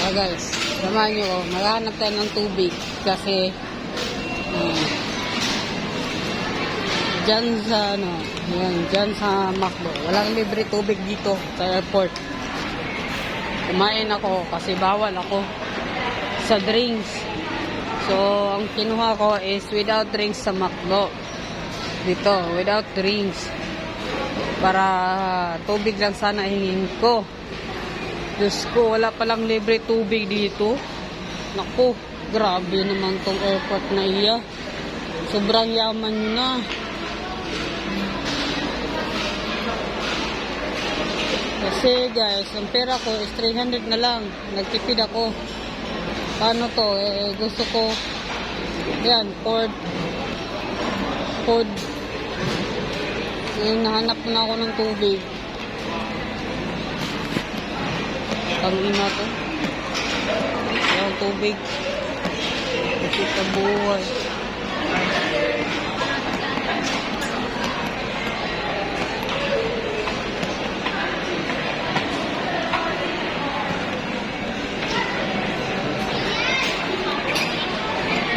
Guys, samahan nyo ko. Maghanap tayo ng tubig kasi dyan sa dyan sa McDo. Walang libre tubig dito sa airport. Kumain ako kasi bawal ako sa drinks. So, ang kinuha ko is without drinks sa McDo. Dito, without drinks. Para tubig lang sana hingin ko. Diyos ko, wala palang libre tubig dito. Naku, grabe naman tong airport na iya. Sobrang yaman nyo na. Kasi guys, ang pera ko is 300 na lang. Nagtipid ako. Paano to? Gusto ko, yan, food. Nahanap na ako ng tubig. Tangina to. Yung tubig. Kasi sa buhay.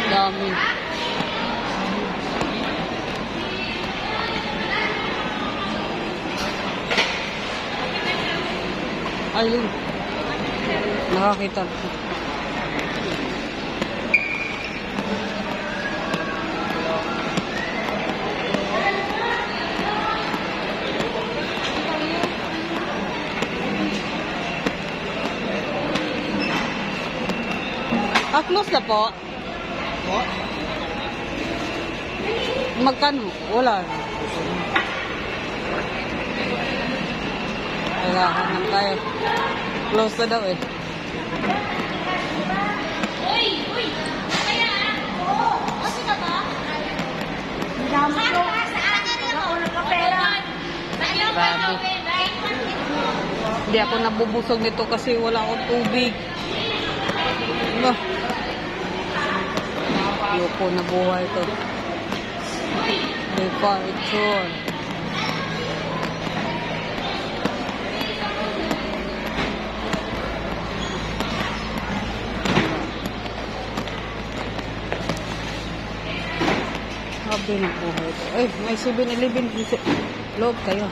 Dami. Ayun. Nakakita ko. Close na po. Magkano? Wala. Kaya hanap tayo. Close na daw eh. Uy! Kaya kasi na ba? Dami ko. Saan ka rin ako? Nakapera. Grabe. Hindi ako nabubusog nito kasi wala akong tubig. Ayoko na buhay to. Departure. Sabi ng buhay to. Ay, may 7-Eleven. Loob kayo.